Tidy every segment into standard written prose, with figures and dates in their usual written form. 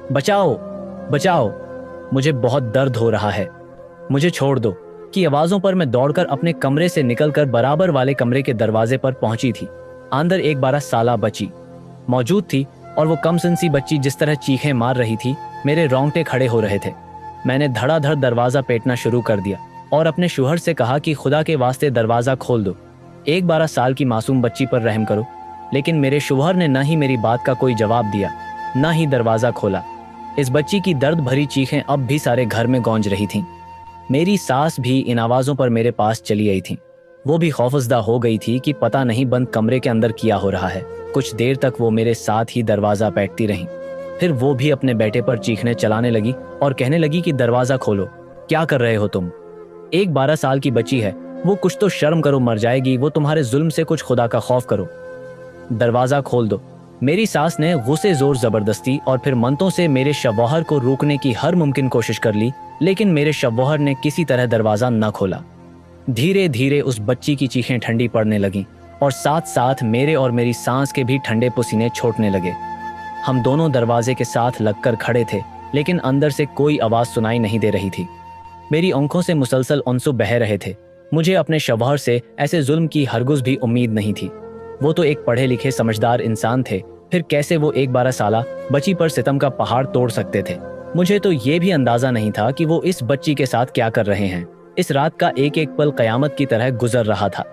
बचाओ, बचाओ, मुझे बहुत दर्द हो रहा है, मुझे छोड़ दो की आवाज़ों पर मैं दौड़कर अपने कमरे से निकलकर बराबर वाले कमरे के दरवाजे पर पहुंची थी। अंदर एक 12 साल बच्ची मौजूद थी और वो कमसिन सी बच्ची जिस तरह चीखें मार रही थी, मेरे रोंगटे खड़े हो रहे थे। मैंने धड़ाधड़ दरवाज़ा पेटना शुरू कर दिया और अपने शौहर से कहा कि खुदा के वास्ते दरवाज़ा खोल दो, एक 12 साल की मासूम बच्ची पर रहम करो। लेकिन मेरे शौहर ने न ही मेरी बात का कोई जवाब दिया, न ही दरवाज़ा खोला। इस बच्ची की दर्द भरी चीखें अब भी सारे घर में गूंज रही थीं। मेरी सास भी इन आवाज़ों पर मेरे पास चली आई थी। वो भी खौफजदा हो गई थी कि पता नहीं बंद कमरे के अंदर क्या हो रहा है। कुछ देर तक वो मेरे साथ ही दरवाज़ा पैटती रहीं। फिर वो भी अपने बेटे पर चीखने चलाने लगी और कहने लगी कि दरवाज़ा खोलो, क्या कर रहे हो तुम? एक 12 साल की बच्ची है, वो कुछ तो शर्म करो, मर जाएगी वो, तुम्हारे जुल्म से कुछ खुदा का खौफ करो, दरवाज़ा खोल दो। मेरी सास ने गुस्से जोर ज़बरदस्ती और फिर मंतों से मेरे शौहर को रोकने की हर मुमकिन कोशिश कर ली, लेकिन मेरे शौहर ने किसी तरह दरवाज़ा न खोला। धीरे धीरे उस बच्ची की चीखें ठंडी पड़ने लगीं और साथ साथ मेरे और मेरी सांस के भी ठंडे पसीने छोड़ने लगे। हम दोनों दरवाजे के साथ लगकर खड़े थे, लेकिन अंदर से कोई आवाज़ सुनाई नहीं दे रही थी। मेरी आंखों से मुसलसल आंसू बह रहे थे। मुझे अपने शौहर से ऐसे जुल्म की हरगिज़ भी उम्मीद नहीं थी। वो तो एक पढ़े लिखे समझदार इंसान थे, फिर कैसे वो एक 12 साला बच्ची पर सितम का पहाड़ तोड़ सकते थे? मुझे तो ये भी अंदाज़ा नहीं था कि वो इस बच्ची के साथ क्या कर रहे हैं। इस रात का एक एक पल कयामत की तरह गुजर रहा था।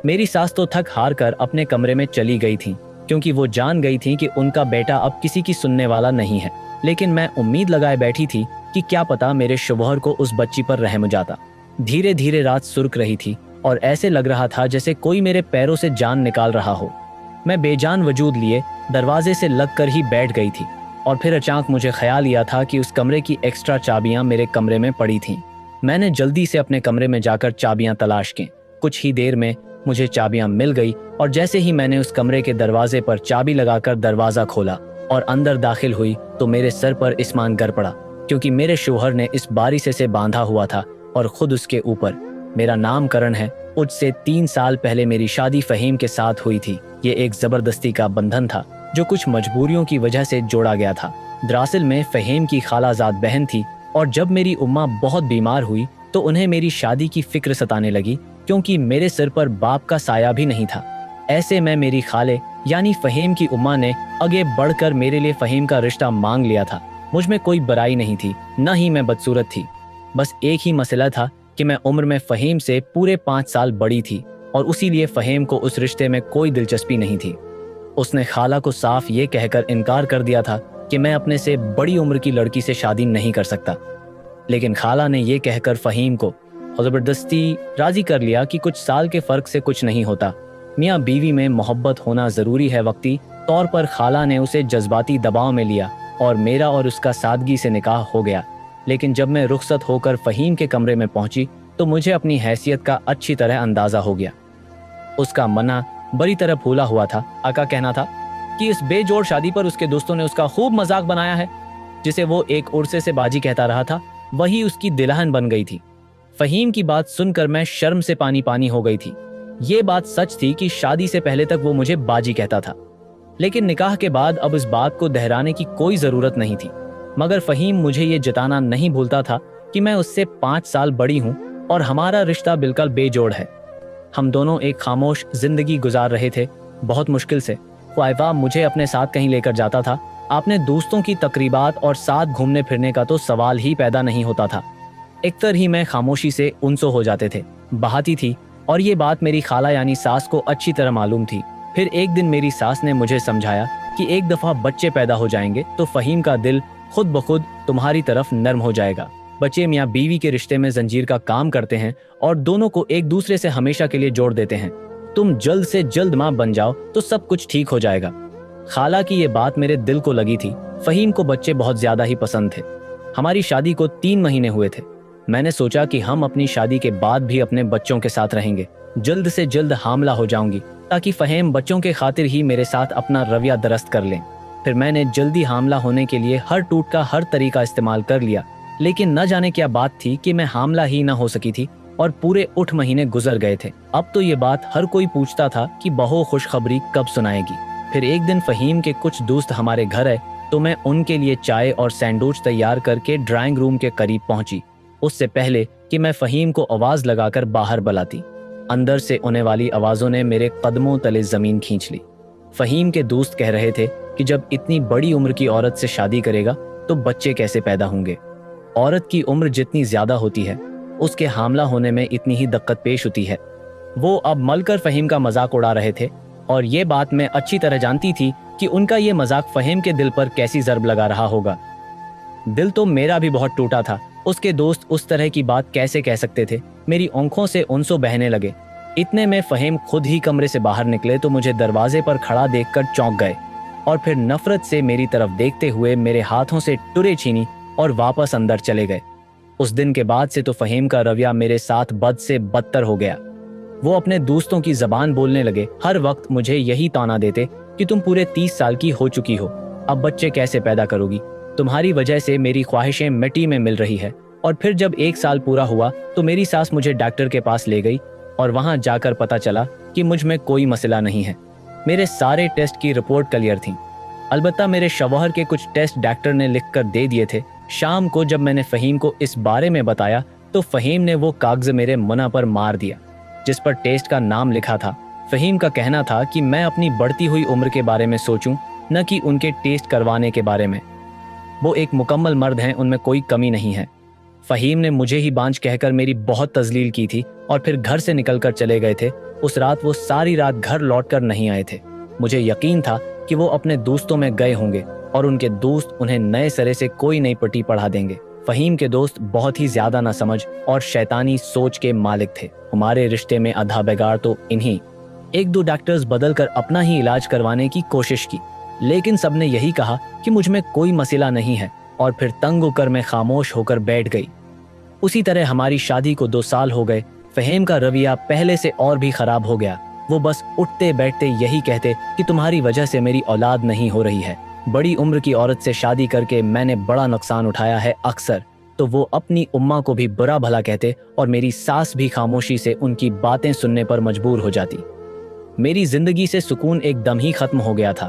मेरी सास तो थक हार कर अपने कमरे में चली गई थी, क्योंकि वो जान गई थी कि उनका बेटा अब किसी की सुनने वाला नहीं है। लेकिन मैं उम्मीद लगाए बैठी थी कि क्या पता मेरे शौहर को उस बच्ची पर रहम जाता। धीरे धीरे रात सुर्ख रही थी और ऐसे लग रहा था जैसे कोई मेरे पैरों से जान निकाल रहा हो। मैं बेजान वजूद लिए दरवाजे से लग कर ही बैठ गई थी और फिर अचानक मुझे ख्याल आया था कि उस कमरे की एक्स्ट्रा चाबियां मेरे कमरे में पड़ी थीं। मैंने जल्दी से अपने कमरे में जाकर चाबियां तलाश की। कुछ ही देर में मुझे चाबियां मिल गई और जैसे ही मैंने उस कमरे के दरवाजे पर चाबी लगाकर दरवाज़ा खोला और अंदर दाखिल हुई तो मेरे सर पर इस्मान गर पड़ा, क्योंकि मेरे शौहर ने इस बारिश से बांधा हुआ था और खुद उसके ऊपर मेरा नामकरण है। उससे 3 साल पहले मेरी शादी फ़हीम के साथ हुई थी। ये एक ज़बरदस्ती का बंधन था जो कुछ मजबूरियों की वजह से जोड़ा गया था। दरअसल में फ़हीम की खालाजाद बहन थी और जब मेरी उम्मा बहुत बीमार हुई तो उन्हें मेरी शादी की फिक्र सताने लगी, क्योंकि मेरे सिर पर बाप का साया भी नहीं था। ऐसे में मेरी खाले यानी फ़हीम की उम्मा ने आगे बढ़कर मेरे लिए फ़हीम का रिश्ता मांग लिया था। मुझ में कोई बुराई नहीं थी, न ही मैं बदसूरत थी। बस एक ही मसला था कि मैं उम्र में फ़हीम से पूरे 5 साल बड़ी थी और उसी लिए फ़हीम को उस रिश्ते में कोई दिलचस्पी नहीं थी। उसने खाला को साफ ये कहकर इनकार कर दिया था कि मैं अपने से बड़ी उम्र की लड़की से शादी नहीं कर सकता। लेकिन खाला ने यह कहकर फ़हीम को ज़बरदस्ती राज़ी कर लिया कि कुछ साल के फ़र्क से कुछ नहीं होता, मियाँ बीवी में मोहब्बत होना ज़रूरी है। वक्ती तौर पर खाला ने उसे जज्बाती दबाव में लिया और मेरा और उसका सादगी से निकाह हो गया। लेकिन जब मैं रुखसत होकर फ़हीम के कमरे में पहुंची तो मुझे अपनी हैसियत का अच्छी तरह अंदाज़ा हो गया। उसका मना बड़ी तरह फूला हुआ था। आका कहना था कि इस बेजोड़ शादी पर उसके दोस्तों ने उसका खूब मजाक बनाया है। जिसे वो एक उर्से से बाजी कहता रहा था, वही उसकी दिलहन बन गई थी। फ़हीम की बात सुनकर मैं शर्म से पानी पानी हो गई थी। ये बात सच थी कि शादी से पहले तक वो मुझे बाजी कहता था, लेकिन निकाह के बाद अब इस बात को दोहराने की कोई ज़रूरत नहीं थी। मगर फ़हीम मुझे ये जताना नहीं भूलता था कि मैं उससे 5 साल बड़ी हूँ और हमारा रिश्ता बिल्कुल बेजोड़ है। हम दोनों एक खामोश जिंदगी गुजार रहे थे, बहुत मुश्किल से। ख्वाइफा मुझे अपने साथ कहीं लेकर जाता था। आपने दोस्तों की तकरीबात और साथ घूमने फिरने का तो सवाल ही पैदा नहीं होता था। एकतर ही मैं खामोशी से उनसो हो जाते थे, बहाती थी, और ये बात मेरी खाला यानी सास को अच्छी तरह मालूम थी। फिर एक दिन मेरी सास ने मुझे समझाया कि एक दफ़ा बच्चे पैदा हो जाएंगे तो फ़हीम का दिल खुद ब खुद तुम्हारी तरफ नर्म हो जाएगा। बच्चे मियाँ बीवी के रिश्ते में जंजीर का काम करते हैं और दोनों को एक दूसरे से हमेशा के लिए जोड़ देते हैं। तुम जल्द से जल्द माँ बन जाओ तो सब कुछ ठीक हो जाएगा। खाला की ये बात मेरे दिल को लगी थी। फ़हीम को बच्चे बहुत ज़्यादा ही पसंद थे। हमारी शादी को 3 महीने हुए थे। मैंने सोचा कि हम अपनी शादी के बाद भी अपने बच्चों के साथ रहेंगे। जल्द से जल्द हामला हो जाऊंगी ताकि फ़हीम बच्चों के खातिर ही मेरे साथ अपना रवैया दुरुस्त कर लें। फिर मैंने जल्दी हामला होने के लिए हर टूट का हर तरीका इस्तेमाल कर लिया, लेकिन न जाने क्या बात थी कि मैं हामला ही न हो सकी थी और पूरे 8 महीने गुजर गए थे। अब तो ये बात हर कोई पूछता था कि बहू खुशखबरी कब सुनाएगी। फिर एक दिन फ़हीम के कुछ दोस्त हमारे घर आए तो मैं उनके लिए चाय और सैंडविच तैयार करके ड्राइंग रूम के करीब पहुंची, उससे पहले कि मैं फहीम को आवाज लगाकर बाहर बुलाती। अंदर से होने वाली आवाजों ने मेरे कदमों तले जमीन खींच ली। फहीम के दोस्त कह रहे थे कि जब इतनी बड़ी उम्र की औरत से शादी करेगा तो बच्चे कैसे पैदा होंगे। औरत की उम्र जितनी ज्यादा होती है उसके हामला होने में इतनी ही दिक्कत पेश होती है। वो अब मलकर फहीम का मजाक उड़ा रहे थे और ये बात मैं अच्छी तरह जानती थी कि उनका ये मजाक फहीम के दिल पर कैसी ज़र्ब लगा रहा होगा। दिल तो मेरा भी बहुत टूटा था। उसके दोस्त उस तरह की बात कैसे कह सकते थे। मेरी आंखों से आंसू बहने लगे। इतने में फहीम खुद ही कमरे से बाहर निकले तो मुझे दरवाजे पर खड़ा देखकर चौंक गए और फिर नफरत से मेरी तरफ देखते हुए मेरे हाथों से टुरे छीनी और वापस अंदर चले गए। उस दिन के बाद से तो फहीम का रवैया मेरे साथ बद से बदतर हो गया। वो अपने दोस्तों की जबान बोलने लगे। हर वक्त मुझे यही ताना देते कि तुम पूरे 30 साल की हो चुकी हो, अब बच्चे कैसे पैदा करोगी। तुम्हारी वजह से मेरी ख्वाहिशें मिट्टी में मिल रही है। और फिर जब 1 साल पूरा हुआ तो मेरी सास मुझे डॉक्टर के पास ले गई और वहां जाकर पता चला कि मुझ में कोई मसला नहीं है। मेरे सारे टेस्ट की रिपोर्ट क्लियर थी। अलबत्ता मेरे शौहर के कुछ टेस्ट डॉक्टर ने लिख कर दे दिए थे। शाम को जब मैंने फहीम को इस बारे में बताया तो फहीम ने वो कागज मेरे मुना पर मार दिया जिस पर टेस्ट का नाम लिखा था। फहीम का कहना था कि मैं अपनी बढ़ती हुई उम्र के बारे में सोचूं, न कि उनके टेस्ट करवाने के बारे में। वो एक मुकम्मल मर्द हैं, उनमें कोई कमी नहीं है। फहीम ने मुझे ही बांझ कहकर मेरी बहुत तजलील की थी और फिर घर से निकलकर चले गए थे। उस रात वो सारी रात घर लौटकर नहीं आए थे। मुझे यकीन था कि वो अपने दोस्तों में गए होंगे और उनके दोस्त उन्हें नए सिरे से कोई नई पट्टी पढ़ा देंगे। फहीम के दोस्त बहुत ही ज्यादा नासमझ और शैतानी सोच के मालिक थे। हमारे रिश्ते में आधा बिगाड़ तो इन्हीं 1-2 डॉक्टर्स बदल कर अपना ही इलाज करवाने की कोशिश की, लेकिन सबने यही कहा कि मुझ में कोई मसला नहीं है और फिर तंग होकर मैं खामोश होकर बैठ गई। उसी तरह हमारी शादी को 2 साल हो गए। फहीम का रवैया पहले से और भी खराब हो गया। वो बस उठते बैठते यही कहते कि तुम्हारी वजह से मेरी औलाद नहीं हो रही है। बड़ी उम्र की औरत से शादी करके मैंने बड़ा नुकसान उठाया है अक्सर। तो वो अपनी उम्मा को भी बुरा भला कहते और मेरी सास भी खामोशी से उनकी बातें सुनने पर मजबूर हो जाती। मेरी जिंदगी से सुकून एकदम ही खत्म हो गया था।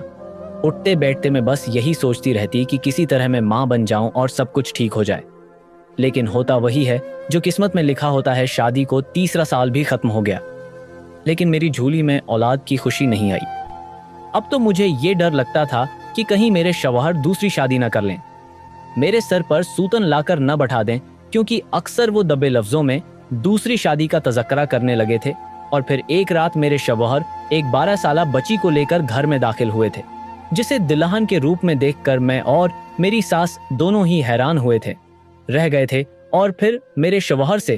उठते बैठते मैं बस यही सोचती रहती कि किसी तरह मैं माँ बन जाऊं और सब कुछ ठीक हो जाए। लेकिन होता वही है जो किस्मत में लिखा होता है। शादी को 3रा साल भी खत्म हो गया, लेकिन मेरी झोली में औलाद की खुशी नहीं आई। अब तो मुझे ये डर लगता था कि कहीं मेरे शौहर दूसरी शादी न कर लें, मेरे सर पर सूतन लाकर न बैठा दें, क्योंकि अक्सर वो दबे लफ्जों में दूसरी शादी का तज़क्रा करने लगे थे। और फिर एक रात मेरे शौहर एक 12 साला बच्ची को लेकर घर में दाखिल हुए थे, जिसे दुल्हन के रूप में देखकर मैं और मेरी सास दोनों ही हैरान हुए थे, रह गए थे। और फिर मेरे शौहर से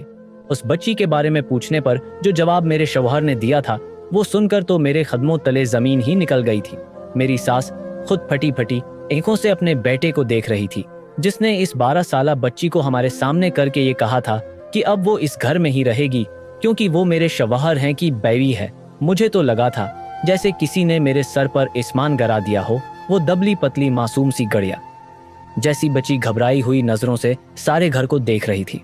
उस बच्ची के बारे में पूछने पर जो जवाब मेरे शौहर ने दिया था वो सुनकर तो मेरे कदमों तले जमीन ही निकल गई थी। मेरी सास खुद फटी फटी आंखों से अपने बेटे को देख रही थी, जिसने इस 12 साला बच्ची को हमारे सामने करके ये कहा था कि अब वो इस घर में ही रहेगी क्योंकि वो मेरे शौहर हैं कि बैवी है। मुझे तो लगा था जैसे किसी ने मेरे सर पर आसमान गिरा दिया हो। वो दबली पतली मासूम सी गड़िया जैसी बच्ची घबराई हुई नजरों से सारे घर को देख रही थी।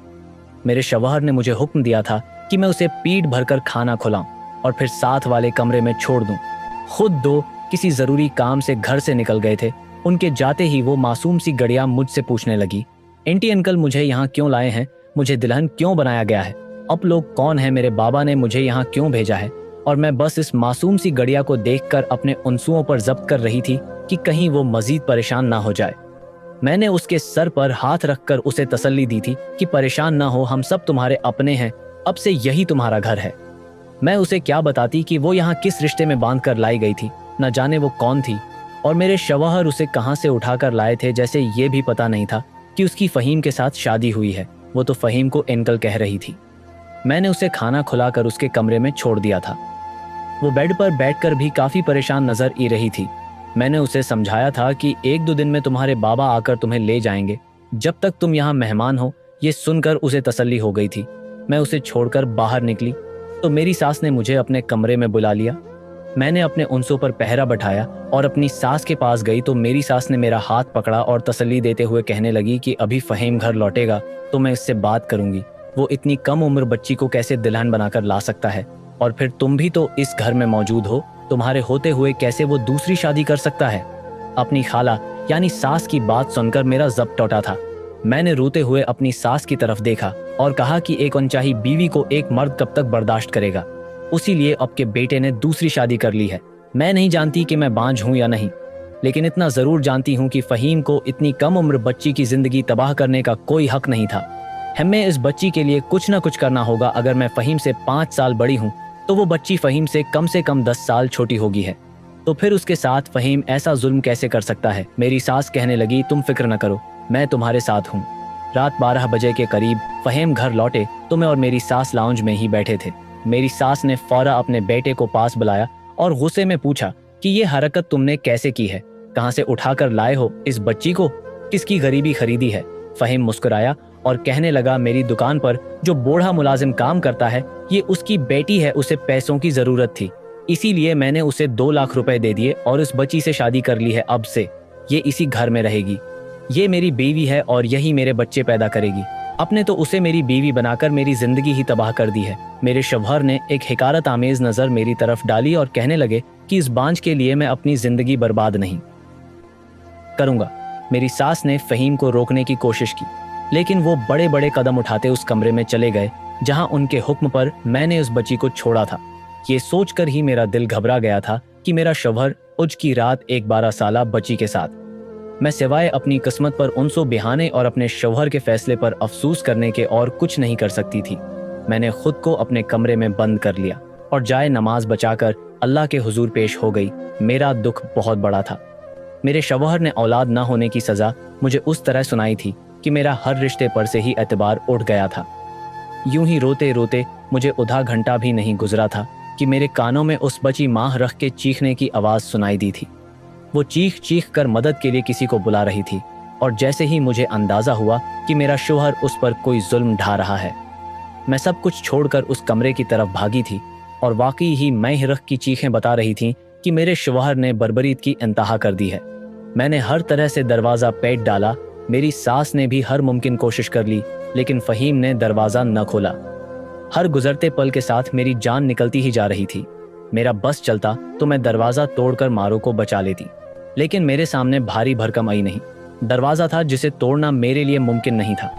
मेरे शौहर ने मुझे हुक्म दिया था कि मैं उसे पीठ भरकर खाना खिलाऊं और फिर साथ वाले कमरे में छोड़ दूं। खुद दो किसी जरूरी काम से घर से निकल गए थे। उनके जाते ही वो मासूम सी गड़िया मुझसे पूछने लगी, आंटी अंकल मुझे यहाँ क्यों लाए हैं? मुझे दुल्हन क्यों बनाया गया है? अब लोग कौन है? मेरे बाबा ने मुझे यहाँ क्यों भेजा है? और मैं बस इस मासूम सी गड़िया को देखकर अपने आंसुओं पर जब्त कर रही थी कि कहीं वो मजीद परेशान ना हो जाए। मैंने उसके सर पर हाथ रखकर उसे तसल्ली दी थी कि परेशान ना हो, हम सब तुम्हारे अपने हैं, अब से यही तुम्हारा घर है। मैं उसे क्या बताती कि वो यहाँ किस रिश्ते में बांध कर लाई गई थी, न जाने वो कौन थी और मेरे शौहर उसे कहाँ से उठाकर लाए थे, जैसे ये भी पता नहीं था कि उसकी फहीम के साथ शादी हुई है। वो तो फहीम को अंकल कह रही थी। मैंने उसे खाना खिलाकर उसके कमरे में छोड़ दिया था। वो बेड पर बैठकर भी काफी परेशान नजर आ रही थी। मैंने उसे समझाया था कि 1-2 दिन में तुम्हारे बाबा आकर तुम्हें ले जाएंगे, जब तक तुम यहाँ मेहमान हो। ये सुनकर उसे तसल्ली हो गई थी। मैं उसे छोड़कर बाहर निकली तो मेरी सास ने मुझे अपने कमरे में बुला लिया। मैंने अपने उनसों पर पहरा बैठाया और अपनी सास के पास गई तो मेरी सास ने मेरा हाथ पकड़ा और तसल्ली देते हुए कहने लगी कि अभी फहीम घर लौटेगा तो मैं इससे बात करूंगी। वो इतनी कम उम्र बच्ची को कैसे दुल्हन बनाकर ला सकता है? और फिर तुम भी तो इस घर में मौजूद हो, तुम्हारे होते हुए कैसे वो दूसरी शादी कर सकता है? अपनी खाला यानी सास की बात सुनकर मेरा ज़ब्त टूटा था। मैंने रोते हुए अपनी सास की तरफ देखा और कहा कि एक अनचाही बीवी को एक मर्द कब तक बर्दाश्त करेगा। उसी लिए अब के बेटे ने दूसरी शादी कर ली है। मैं नहीं जानती कि मैं बांझ हूं या नहीं, लेकिन इतना जरूर जानती हूं कि फहीम को इतनी कम उम्र बच्ची की जिंदगी तबाह करने का कोई हक नहीं था। हमें इस बच्ची के लिए कुछ ना कुछ करना होगा। अगर मैं फहीम से 5 साल बड़ी हूं तो वो बच्ची फहीम से कम 10 साल छोटी होगी है, तो फिर उसके साथ फहीम ऐसा जुल्म कैसे कर सकता है। मेरी सास कहने लगी, तुम फिक्र न करो, मैं तुम्हारे साथ हूँ। रात 12 बजे के करीब फहीम घर लौटे तो मैं और मेरी सास लाउंज में ही बैठे थे। मेरी सास ने फौरा अपने बेटे को पास बुलाया और गुस्से में पूछा कि ये हरकत तुमने कैसे की है, कहाँ से उठाकर लाए हो इस बच्ची को, किसकी गरीबी खरीदी है। फहीम मुस्कुराया और कहने लगा, मेरी दुकान पर जो बूढ़ा मुलाजिम काम करता है ये उसकी बेटी है, उसे पैसों की जरूरत थी, इसीलिए मैंने उसे 2 लाख रुपए दे दिए और उस बच्ची से शादी कर ली है। अब से ये इसी घर में रहेगी। ये मेरी बीवी है और यही मेरे बच्चे पैदा करेगी। आपने तो उसे मेरी बीवी बनाकर मेरी जिंदगी ही तबाह कर दी है। मेरे शौहर ने एक हिकारत आमेज नजर मेरी तरफ डाली और कहने लगे कि इस बांझ के लिए मैं अपनी जिंदगी बर्बाद नहीं करूंगा। मेरी सास ने फहीम को रोकने की कोशिश की, लेकिन वो बड़े बड़े कदम उठाते उस कमरे में चले गए जहां उनके हुक्म पर मैंने उस बच्ची को छोड़ा था। ये सोचकर ही मेरा दिल घबरा गया था कि मेरा शौहर उज की रात एक 12 साला बच्ची के साथ। मैं सिवाय अपनी किस्मत पर उनसो बिहाने और अपने शौहर के फैसले पर अफसोस करने के और कुछ नहीं कर सकती थी। मैंने खुद को अपने कमरे में बंद कर लिया और जाए नमाज बचाकर अल्लाह के हुजूर पेश हो गई। मेरा दुख बहुत बड़ा था। मेरे शौहर ने औलाद न होने की सज़ा मुझे उस तरह सुनाई थी कि मेरा हर रिश्ते पर से ही एतबार उठ गया था। यूं ही रोते रोते मुझे आधा घंटा भी नहीं गुजरा था कि मेरे कानों में उस बची माह रख के चीखने की आवाज़ सुनाई दी थी। वो चीख चीख कर मदद के लिए किसी को बुला रही थी और जैसे ही मुझे अंदाज़ा हुआ कि मेरा शौहर उस पर कोई जुल्म ढा रहा है, मैं सब कुछ छोड़कर उस कमरे की तरफ भागी थी और वाकई ही मैं हिरख की चीखें बता रही थी कि मेरे शौहर ने बर्बरीत की इंतहा कर दी है। मैंने हर तरह से दरवाज़ा पेट डाला। मेरी सास ने भी हर मुमकिन कोशिश कर ली, लेकिन फहीम ने दरवाज़ा न खोला। हर गुजरते पल के साथ मेरी जान निकलती ही जा रही थी। मेरा बस चलता तो मैं दरवाज़ा तोड़कर मारो को बचा लेती, लेकिन मेरे सामने भारी भरकम आई नहीं। दरवाज़ा था जिसे तोड़ना मेरे लिए मुमकिन नहीं था।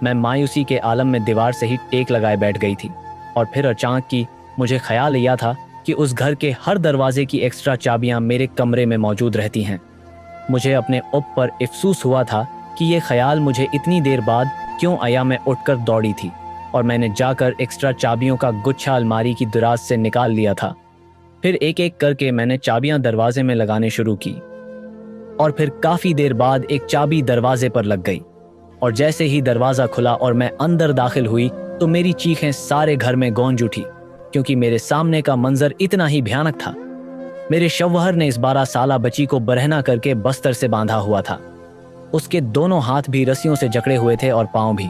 मैं मायूसी के आलम में दीवार से ही टेक लगाए बैठ गई थी और फिर अचानक की मुझे ख्याल आया था कि उस घर के हर दरवाजे की एक्स्ट्रा चाबियां मेरे कमरे में मौजूद रहती हैं। मुझे अपने उप पर अफसोस हुआ था कि ये ख्याल मुझे इतनी देर बाद क्यों आया। मैं उठकर दौड़ी थी और मैंने जाकर एक्स्ट्रा चाबियों का गुच्छा अलमारी की दराज से निकाल लिया था। फिर एक एक करके मैंने चाबियां दरवाजे में लगाने शुरू की और फिर काफ़ी देर बाद एक चाबी दरवाजे पर लग गई और जैसे ही दरवाज़ा खुला और मैं अंदर दाखिल हुई तो मेरी चीखें सारे घर में गूंज उठी, क्योंकि मेरे सामने का मंजर इतना ही भयानक था। मेरे शौहर ने इस 12 साला बच्ची को बरहना करके बस्तर से बांधा हुआ था। उसके दोनों हाथ भी रस्सियों से जकड़े हुए थे और पाँव भी,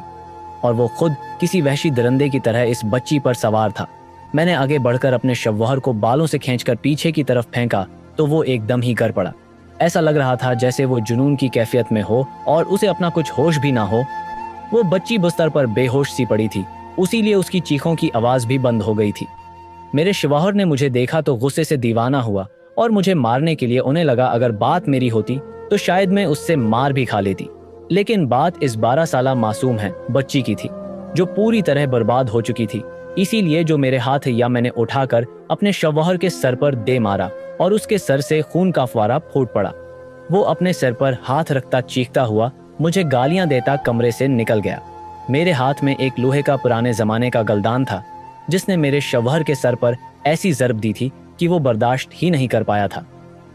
और वो खुद किसी वहशी दरिंदे की तरह इस बच्ची पर सवार था। मैंने आगे बढ़कर अपने शौहर को बालों से खींचकर पीछे की तरफ फेंका तो वो एकदम ही गिर पड़ा। ऐसा लग रहा था जैसे वो जुनून की कैफियत में हो और उसे अपना कुछ होश भी ना हो। वो बच्ची बिस्तर पर बेहोश सी पड़ी थी, उसीलिए उसकी चीखों की आवाज़ भी बंद हो गई थी। मेरे शौहर ने मुझे देखा तो गुस्से से दीवाना हुआ और मुझे मारने के लिए उन्हें लगा अगर बात मेरी होती तो शायद मैं उससे मार भी खा लेती। लेकिन बात इस 12 साला मासूम है बच्ची की थी जो पूरी तरह बर्बाद हो चुकी थी। इसीलिए जो मेरे हाथ या मैंने उठाकर अपने शौहर के सर पर दे मारा और उसके सर से खून का फवारा फूट पड़ा। वो अपने सर पर हाथ रखता चीखता हुआ मुझे गालियां देता कमरे से निकल गया। मेरे हाथ में एक लोहे का पुराने जमाने का गलदान था जिसने मेरे शौहर के सर पर ऐसी ज़रब दी थी कि वो बर्दाश्त ही नहीं कर पाया था।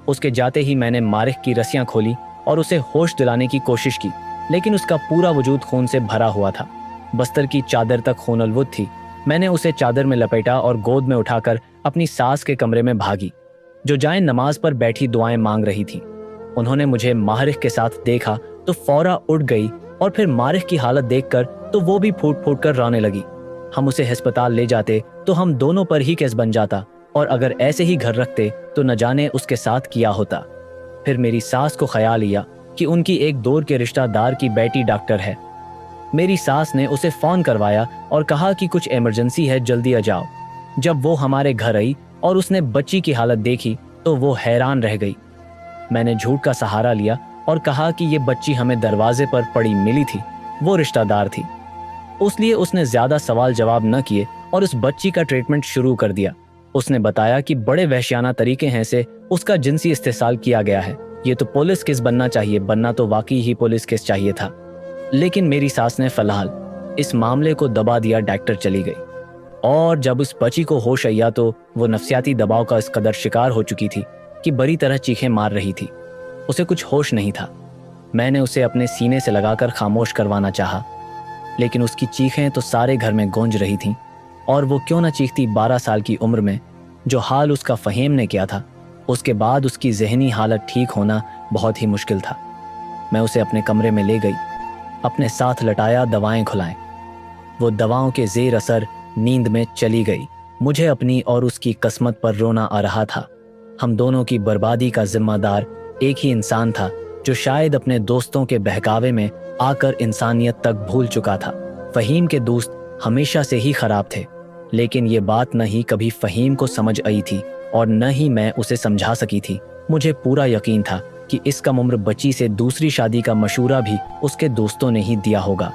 उसके जाते ही मैंने मारिख की रस्सियां खोली और उसे होश दिलाने की कोशिश की, लेकिन उसका पूरा वजूद खून से भरा हुआ था। बस्तर की चादर तक खूनलवुद थी। मैंने उसे चादर में लपेटा और गोद में उठाकर अपनी सास के कमरे में भागी, जो जाए नमाज पर बैठी दुआएं मांग रही थी। उन्होंने मुझे मारिख के साथ देखा तो फौरा उठ गई और फिर मारिख की हालत देखकर तो वो भी फूट फूट कर रोने लगी। हम उसे अस्पताल ले जाते तो हम दोनों पर ही केस बन जाता, और अगर ऐसे ही घर रखते तो न जाने उसके साथ किया होता। फिर मेरी सास को ख्याल आया कि उनकी एक दूर के रिश्तेदार की बेटी डॉक्टर है। मेरी सास ने उसे फ़ोन करवाया और कहा कि कुछ इमरजेंसी है, जल्दी आ जाओ। जब वो हमारे घर आई और उसने बच्ची की हालत देखी तो वो हैरान रह गई। मैंने झूठ का सहारा लिया और कहा कि ये बच्ची हमें दरवाजे पर पड़ी मिली थी, वो रिश्तेदार थी। उसलिए उसने ज्यादा सवाल जवाब न किए और उस बच्ची का ट्रीटमेंट शुरू कर दिया। उसने बताया कि बड़े वहशियाना तरीके हैं से उसका जिनसी इस्तेसाल किया गया है। ये तो पुलिस केस बनना चाहिए, बनना तो वाकई ही पुलिस केस चाहिए था। लेकिन मेरी सास ने फिलहाल इस मामले को दबा दिया। डॉक्टर चली गई और जब उस बच्ची को होश आया तो वो नफसियाती दबाव का इस कदर शिकार हो चुकी थी कि बड़ी तरह चीखें मार रही थी। उसे कुछ होश नहीं था। मैंने उसे अपने सीने से लगाकर खामोश करवाना चाहा, लेकिन उसकी चीखें तो सारे घर में गूंज रही थीं। और वो क्यों न चीखती 12 साल की उम्र में। जो हाल उसका फहीम ने किया था, उसके बाद उसकी जहनी हालत ठीक होना बहुत ही मुश्किल था। मैं उसे अपने कमरे में ले गई, अपने साथ लटाया, दवाएं खुलाएं। वो दवाओं के जेर असर नींद में चली गई। मुझे अपनी और उसकी किस्मत पर रोना आ रहा था। हम दोनों की बर्बादी का जिम्मेदार एक ही इंसान था, जो शायद अपने दोस्तों के बहकावे में आकर इंसानियत तक भूल चुका था। फहीम के दोस्त हमेशा से ही खराब थे, लेकिन ये बात न ही कभी फहीम को समझ आई थी और न ही मैं उसे समझा सकी थी। मुझे पूरा यकीन था कि इस कम उम्र बच्ची से दूसरी शादी का मशूरा भी उसके दोस्तों ने ही दिया होगा,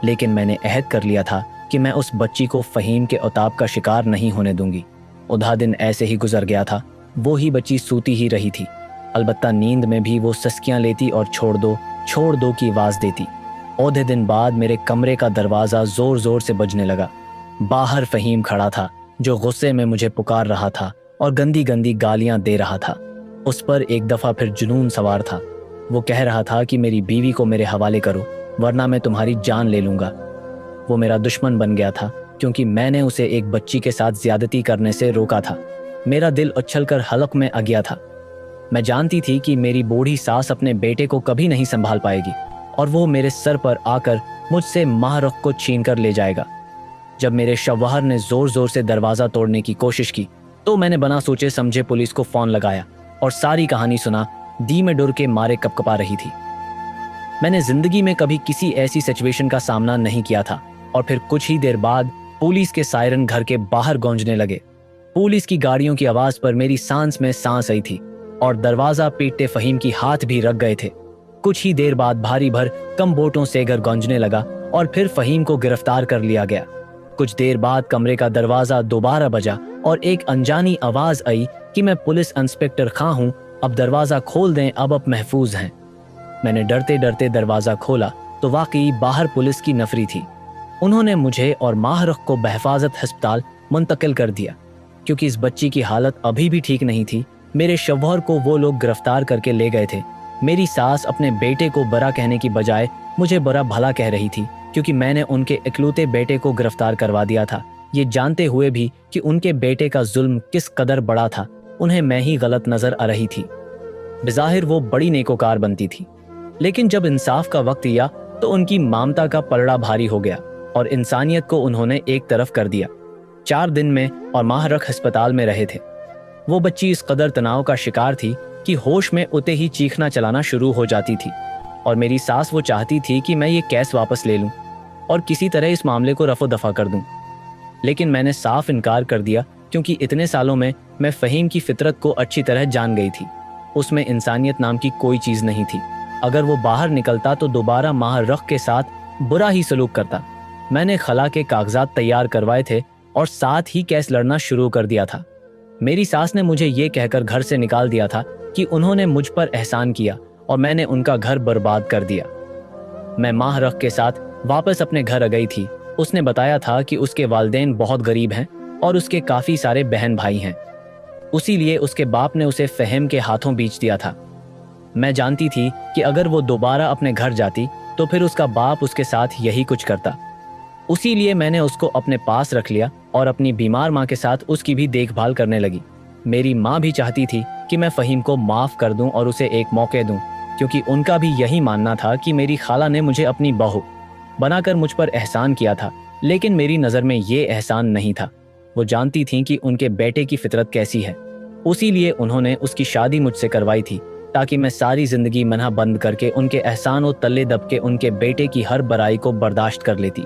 लेकिन मैंने अहद कर लिया था कि मैं उस बच्ची को फहीम के उताब का शिकार नहीं होने दूंगी। उधा दिन ऐसे ही गुजर गया था। वो ही बच्ची सूती ही रही थी, अलबत्ता नींद में भी वो सस्कियां लेती और छोड़ दो की आवाज़ देती। औधे दिन बाद मेरे कमरे का दरवाज़ा ज़ोर ज़ोर से बजने लगा। बाहर फहीम खड़ा था, जो गुस्से में मुझे पुकार रहा था और गंदी गंदी गालियां दे रहा था। उस पर एक दफ़ा फिर जुनून सवार था। वो कह रहा था कि मेरी बीवी को मेरे हवाले करो, वरना मैं तुम्हारी जान ले लूँगा। वो मेरा दुश्मन बन गया था क्योंकि मैंने उसे एक बच्ची के साथ ज्यादती करने से रोका था। मेरा दिल उछलकर हलक में आ गया था। मैं जानती थी कि मेरी बूढ़ी सास अपने बेटे को कभी नहीं संभाल पाएगी और वो मेरे सर पर आकर मुझसे माहरुख को छीन कर ले जाएगा। जब मेरे शव्वाहर ने जोर जोर से दरवाजा तोड़ने की कोशिश की तो मैंने बिना सोचे समझे पुलिस को फोन लगाया और सारी कहानी सुना। दी में डर के मारे कपकपा रही थी। मैंने जिंदगी में कभी किसी ऐसी सिचुएशन का सामना नहीं किया था और फिर कुछ ही देर बाद पुलिस के सायरन घर के बाहर गूंजने लगे। पुलिस की गाड़ियों की आवाज पर मेरी सांस में सांस आई थी और दरवाजा पीटते फहीम की हाथ भी रख गए थे। कुछ ही देर बाद भारी भर कम बोटों से घर गूंजने लगा और फिर फहीम को गिरफ्तार कर लिया गया। कुछ देर बाद कमरे का दरवाजा दोबारा बजा और एक अनजानी आवाज आई कि मैं पुलिस इंस्पेक्टर खां हूं, अब दरवाजा खोल दें, अब आप महफूज हैं। मैंने डरते डरते दरवाजा खोला तो वाकई बाहर पुलिस की नफरी थी। उन्होंने मुझे और माहरुख को बहफाजत अस्पताल मुंतकिल कर दिया क्योंकि इस बच्ची की हालत अभी भी ठीक नहीं थी। मेरे शौहर को वो लोग गिरफ्तार करके ले गए थे। मेरी सास अपने बेटे को बुरा कहने की बजाय मुझे बुरा भला कह रही थी क्योंकि मैंने उनके इकलौते बेटे को गिरफ्तार करवा दिया था, ये जानते हुए भी कि उनके बेटे का जुल्म किस कदर बड़ा था। उन्हें मैं ही गलत नजर आ रही थी। बिज़ाहिर वो बड़ी नेकोकार बनती थी, लेकिन जब इंसाफ का वक्त आया तो उनकी ममता का पलड़ा भारी हो गया और इंसानियत को उन्होंने एक तरफ कर दिया। 4 दिन में और माहरुख अस्पताल में रहे थे। वो बच्ची इस कदर तनाव का शिकार थी कि होश में उते ही चीखना चलाना शुरू हो जाती थी और मेरी सास वो चाहती थी कि मैं ये केस वापस ले लूं और किसी तरह इस मामले को रफो दफा कर दूं, लेकिन मैंने साफ इनकार कर दिया क्योंकि इतने सालों में मैं फहीम की फितरत को अच्छी तरह जान गई थी। उसमें इंसानियत नाम की कोई चीज नहीं थी। अगर वो बाहर निकलता तो दोबारा माहरुख के साथ बुरा ही सलूक करता। मैंने खला के कागजात तैयार करवाए थे और साथ ही केस लड़ना शुरू कर दिया था। मेरी सास ने मुझे ये कहकर घर से निकाल दिया था कि उन्होंने मुझ पर एहसान किया और मैंने उनका घर बर्बाद कर दिया। मैं माहरुख के साथ वापस अपने घर आ गई थी। उसने बताया था कि उसके वालिदैन बहुत गरीब हैं और उसके काफ़ी सारे बहन भाई हैं, उसी लिए उसके बाप ने उसे फहीम के हाथों बेच दिया था। मैं जानती थी कि अगर वो दोबारा अपने घर जाती तो फिर उसका बाप उसके साथ यही कुछ करता। उसी लिए मैंने उसको अपने पास रख लिया और अपनी बीमार माँ के साथ उसकी भी देखभाल करने लगी। मेरी माँ भी चाहती थी कि मैं फहीम को माफ़ कर दूं और उसे एक मौके दूं, क्योंकि उनका भी यही मानना था कि मेरी खाला ने मुझे अपनी बहू बनाकर मुझ पर एहसान किया था। लेकिन मेरी नज़र में ये एहसान नहीं था। वो जानती थीं कि उनके बेटे की फितरत कैसी है, उसी लिए उन्होंने उसकी शादी मुझसे करवाई थी ताकि मैं सारी ज़िंदगी मना बंद करके उनके एहसान और तल्ले दब के उनके बेटे की हर बुराई को बर्दाश्त कर लेती।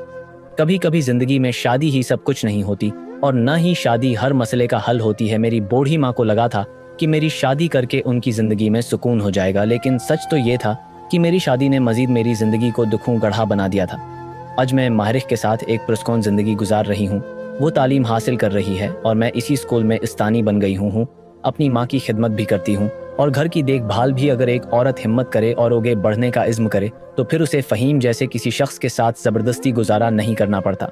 कभी कभी ज़िंदगी में शादी ही सब कुछ नहीं होती और न ही शादी हर मसले का हल होती है। मेरी बूढ़ी माँ को लगा था کہ میری شادی کر کے ان کی زندگی میں سکون ہو جائے گا، لیکن سچ تو یہ تھا کہ میری شادی نے مزید میری زندگی کو دکھوں گڑھا بنا دیا تھا۔ آج میں ماہرخ کے ساتھ ایک پرسکون زندگی گزار رہی ہوں، وہ تعلیم حاصل کر رہی ہے اور میں اسی اسکول میں استانی بن گئی ہوں، اپنی ماں کی خدمت بھی کرتی ہوں اور گھر کی دیکھ بھال بھی۔ اگر ایک عورت ہمت کرے اور آگے بڑھنے کا عزم کرے تو پھر اسے فہیم جیسے کسی شخص کے ساتھ زبردستی گزارا نہیں کرنا پڑتا۔